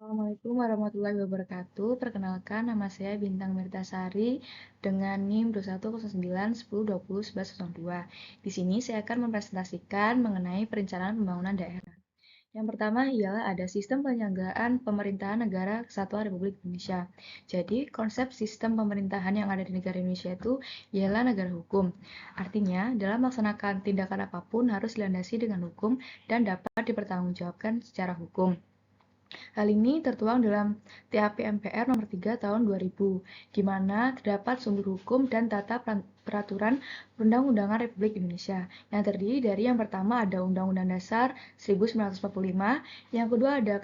Assalamualaikum warahmatullahi wabarakatuh. Perkenalkan, nama saya Bintang Mirtasari dengan NIM 210910201102. Di sini saya akan mempresentasikan mengenai perencanaan pembangunan daerah. Yang pertama ialah ada sistem penyelenggaraan pemerintahan negara Kesatuan Republik Indonesia. Jadi, konsep sistem pemerintahan yang ada di negara Indonesia itu ialah negara hukum. Artinya, dalam melaksanakan tindakan apapun harus dilandasi dengan hukum dan dapat dipertanggungjawabkan secara hukum. Hal ini tertuang dalam TAP MPR nomor 3 tahun 2000, di mana terdapat sumber hukum dan tata peraturan perundang-undangan Republik Indonesia, yang terdiri dari yang pertama ada Undang-Undang Dasar 1945, yang kedua ada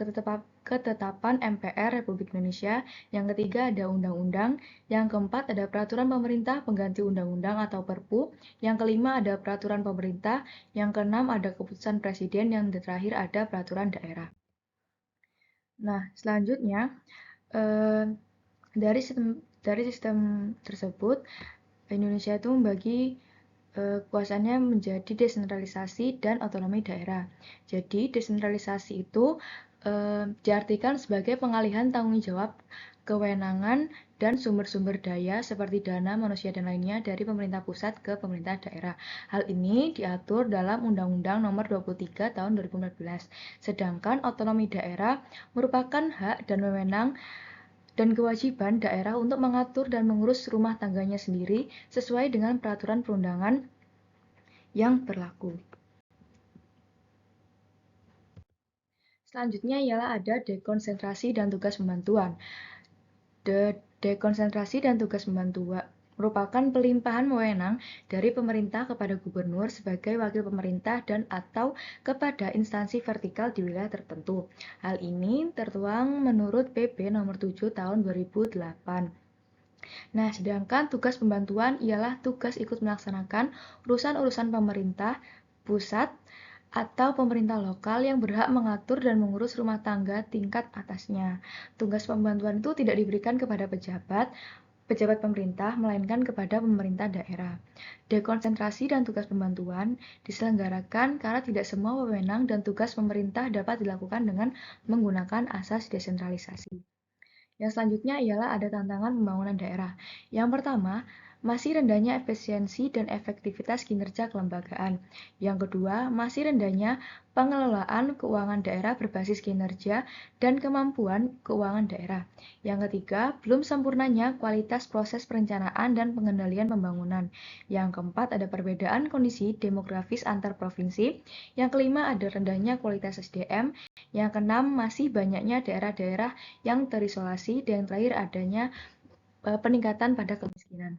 ketetapan MPR Republik Indonesia, yang ketiga ada Undang-Undang, yang keempat ada Peraturan Pemerintah Pengganti Undang-Undang atau Perpu, yang kelima ada Peraturan Pemerintah, yang keenam ada Keputusan Presiden, yang terakhir ada Peraturan Daerah. Nah, selanjutnya eh, dari sistem tersebut, Indonesia itu membagi kekuasaannya menjadi desentralisasi dan otonomi daerah. Jadi, desentralisasi itu diartikan sebagai pengalihan tanggung jawab, kewenangan, dan sumber-sumber daya seperti dana, manusia, dan lainnya dari pemerintah pusat ke pemerintah daerah. Hal ini diatur dalam Undang-Undang Nomor 23 Tahun 2014. Sedangkan otonomi daerah merupakan hak dan wewenang dan kewajiban daerah untuk mengatur dan mengurus rumah tangganya sendiri sesuai dengan peraturan perundangan yang berlaku. Selanjutnya ialah ada dekonsentrasi dan tugas pembantuan. Dekonsentrasi dan tugas pembantuan merupakan pelimpahan wewenang dari pemerintah kepada gubernur sebagai wakil pemerintah dan atau kepada instansi vertikal di wilayah tertentu. Hal ini tertuang menurut PP nomor 7 tahun 2008. Nah, sedangkan tugas pembantuan ialah tugas ikut melaksanakan urusan-urusan pemerintah pusat atau pemerintah lokal yang berhak mengatur dan mengurus rumah tangga tingkat atasnya. Tugas pembantuan itu tidak diberikan kepada pejabat pemerintah, melainkan kepada pemerintah daerah. Dekonsentrasi dan tugas pembantuan diselenggarakan karena tidak semua wewenang dan tugas pemerintah dapat dilakukan dengan menggunakan asas desentralisasi. Yang selanjutnya ialah ada tantangan pembangunan daerah. Yang pertama, masih rendahnya efisiensi dan efektivitas kinerja kelembagaan. Yang kedua, masih rendahnya pengelolaan keuangan daerah berbasis kinerja dan kemampuan keuangan daerah. Yang ketiga, belum sempurnanya kualitas proses perencanaan dan pengendalian pembangunan. Yang keempat, ada perbedaan kondisi demografis antar provinsi. Yang kelima, ada rendahnya kualitas SDM. Yang keenam, masih banyaknya daerah-daerah yang terisolasi, dan yang terakhir adanya peningkatan pada kemiskinan.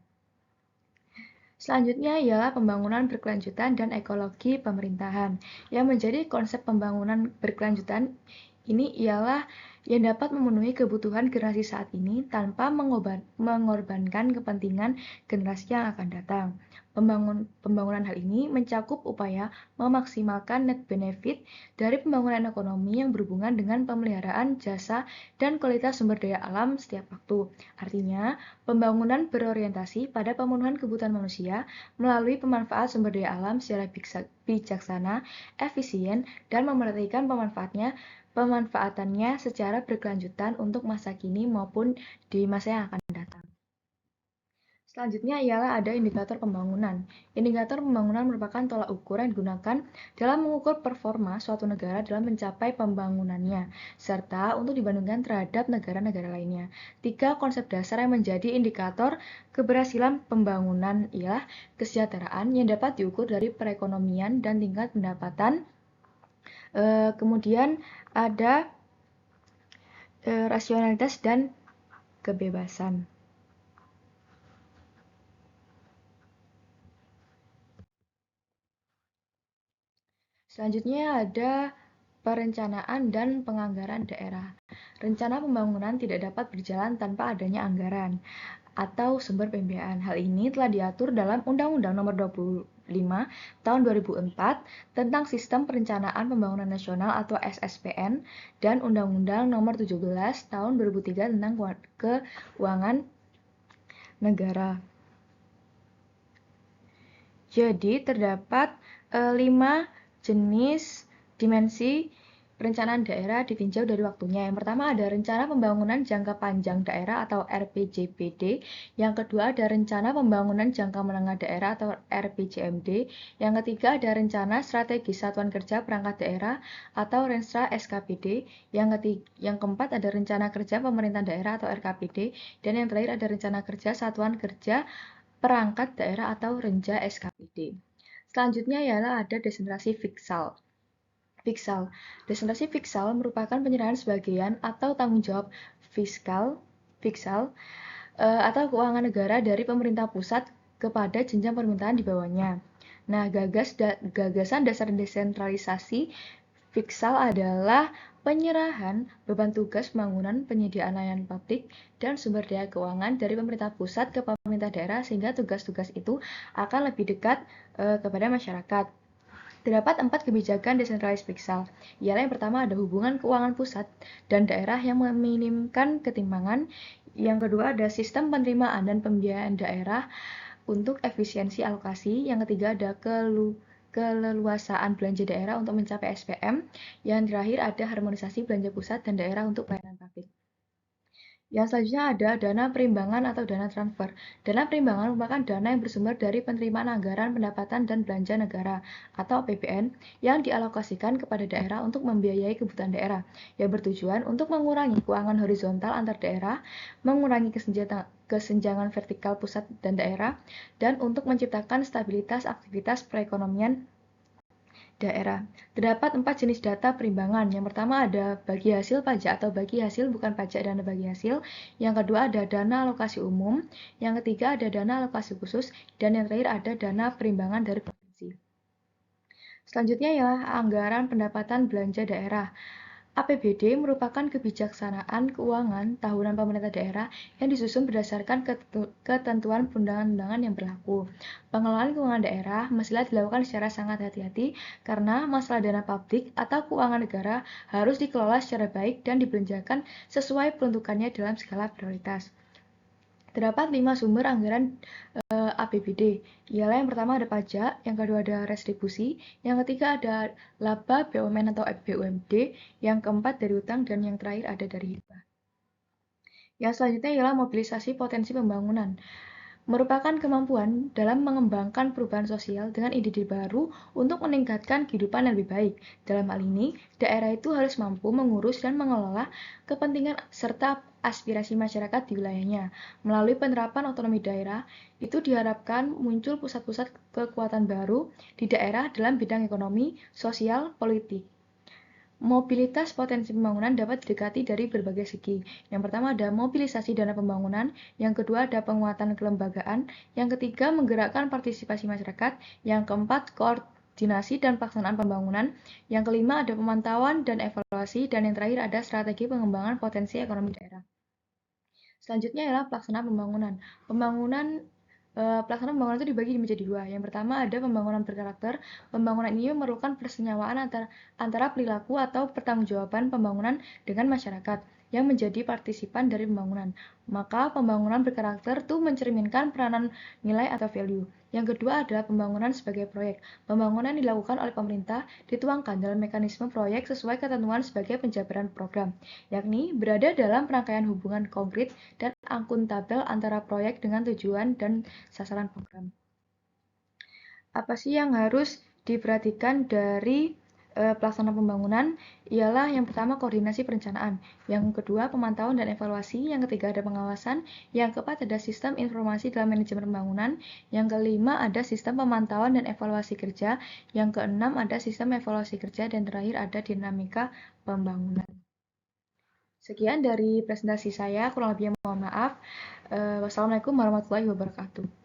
Selanjutnya ialah pembangunan berkelanjutan dan ekologi pemerintahan. Yang menjadi konsep pembangunan berkelanjutan ini ialah yang dapat memenuhi kebutuhan generasi saat ini tanpa mengorbankan kepentingan generasi yang akan datang. Pembangunan hal ini mencakup upaya memaksimalkan net benefit dari pembangunan ekonomi yang berhubungan dengan pemeliharaan jasa dan kualitas sumber daya alam setiap waktu. Artinya, pembangunan berorientasi pada pemenuhan kebutuhan manusia melalui pemanfaat sumber daya alam secara bijaksana, efisien, dan memperhatikan pemanfaatannya secara berkelanjutan untuk masa kini maupun di masa yang akan datang. Selanjutnya ialah ada indikator pembangunan. Indikator pembangunan merupakan tolak ukur yang digunakan dalam mengukur performa suatu negara dalam mencapai pembangunannya, serta untuk dibandingkan terhadap negara-negara lainnya. Tiga konsep dasar yang menjadi indikator keberhasilan pembangunan ialah kesejahteraan yang dapat diukur dari perekonomian dan tingkat pendapatan. Kemudian ada rasionalitas dan kebebasan. Selanjutnya ada perencanaan dan penganggaran daerah. Rencana pembangunan tidak dapat berjalan tanpa adanya anggaran atau sumber pembiayaan. Hal ini telah diatur dalam Undang-Undang Nomor 25 Tahun 2004 tentang Sistem Perencanaan Pembangunan Nasional atau SSPN dan Undang-Undang Nomor 17 Tahun 2003 tentang Keuangan Negara. Jadi terdapat 5 jenis dimensi perencanaan daerah ditinjau dari waktunya. Yang pertama ada Rencana Pembangunan Jangka Panjang Daerah atau RPJPD. Yang kedua ada Rencana Pembangunan Jangka Menengah Daerah atau RPJMD. Yang ketiga ada Rencana Strategi Satuan Kerja Perangkat Daerah atau Renstra SKPD. Yang keempat ada Rencana Kerja Pemerintah Daerah atau RKPD. Dan yang terakhir ada Rencana Kerja Satuan Kerja Perangkat Daerah atau Renja SKPD. Selanjutnya ialah ada desentralisasi fiskal. Desentralisasi fiskal merupakan penyerahan sebagian atau tanggung jawab fiskal atau keuangan negara dari pemerintah pusat kepada jenjang pemerintahan di bawahnya. Nah, gagasan dasar desentralisasi fiskal adalah penyerahan beban tugas pembangunan, penyediaan layanan publik, dan sumber daya keuangan dari pemerintah pusat ke pemerintah daerah sehingga tugas-tugas itu akan lebih dekat kepada masyarakat. Terdapat 4 kebijakan desentralisasi fiskal. Ialah yang pertama ada hubungan keuangan pusat dan daerah yang meminimkan ketimpangan. Yang kedua ada sistem penerimaan dan pembiayaan daerah untuk efisiensi alokasi. Yang ketiga ada keleluasaan belanja daerah untuk mencapai SPM. Yang terakhir ada harmonisasi belanja pusat dan daerah untuk pelayanan publik. Yang selanjutnya ada dana perimbangan atau dana transfer. Dana perimbangan merupakan dana yang bersumber dari penerimaan anggaran pendapatan dan belanja negara atau APBN yang dialokasikan kepada daerah untuk membiayai kebutuhan daerah, yang bertujuan untuk mengurangi keuangan horizontal antar daerah, mengurangi kesenjangan vertikal pusat dan daerah, dan untuk menciptakan stabilitas aktivitas perekonomian daerah. Terdapat 4 jenis data perimbangan. Yang pertama ada bagi hasil pajak atau bagi hasil bukan pajak dana bagi hasil. Yang kedua ada dana alokasi umum. Yang ketiga ada dana alokasi khusus. Dan yang terakhir ada dana perimbangan dari provinsi. Selanjutnya ialah anggaran pendapatan belanja daerah. APBD merupakan kebijaksanaan keuangan tahunan pemerintah daerah yang disusun berdasarkan ketentuan perundang-undangan yang berlaku. Pengelolaan keuangan daerah mestilah dilakukan secara sangat hati-hati karena masalah dana publik atau keuangan negara harus dikelola secara baik dan dibelanjakan sesuai peruntukannya dalam skala prioritas. Terdapat 5 sumber anggaran APBD. Ialah yang pertama ada pajak, yang kedua ada restribusi, yang ketiga ada laba BUMN atau BUMD, yang keempat dari utang, dan yang terakhir ada dari hibah. Yang selanjutnya ialah mobilisasi potensi pembangunan. Merupakan kemampuan dalam mengembangkan perubahan sosial dengan ide-ide baru untuk meningkatkan kehidupan yang lebih baik. Dalam hal ini, daerah itu harus mampu mengurus dan mengelola kepentingan serta aspirasi masyarakat di wilayahnya. Melalui penerapan otonomi daerah, itu diharapkan muncul pusat-pusat kekuatan baru di daerah dalam bidang ekonomi, sosial, politik. Mobilitas potensi pembangunan dapat didekati dari berbagai segi. Yang pertama ada mobilisasi dana pembangunan, yang kedua ada penguatan kelembagaan, yang ketiga menggerakkan partisipasi masyarakat, yang keempat koordinasi dan pelaksanaan pembangunan, yang kelima ada pemantauan dan evaluasi, dan yang terakhir ada strategi pengembangan potensi ekonomi daerah. Selanjutnya adalah pelaksanaan pembangunan. Pelaksanaan pembangunan itu dibagi menjadi dua. Yang pertama ada pembangunan berkarakter. Pembangunan ini memerlukan persenyawaan antara perilaku atau pertanggungjawaban pembangunan dengan masyarakat yang menjadi partisipan dari pembangunan. Maka pembangunan berkarakter itu mencerminkan peranan nilai atau value. Yang kedua adalah pembangunan sebagai proyek. Pembangunan dilakukan oleh pemerintah dituangkan dalam mekanisme proyek sesuai ketentuan sebagai penjabaran program, yakni berada dalam rangkaian hubungan konkret dan akuntabel antara proyek dengan tujuan dan sasaran program. Apa sih yang harus diperhatikan dari pelaksanaan pembangunan? Ialah yang pertama koordinasi perencanaan, yang kedua pemantauan dan evaluasi, yang ketiga ada pengawasan, yang keempat ada sistem informasi dalam manajemen pembangunan, yang kelima ada sistem pemantauan dan evaluasi kerja, yang keenam ada sistem evaluasi kerja, dan terakhir ada dinamika pembangunan. Sekian dari presentasi saya, kurang lebihnya mohon maaf. Wassalamualaikum warahmatullahi wabarakatuh.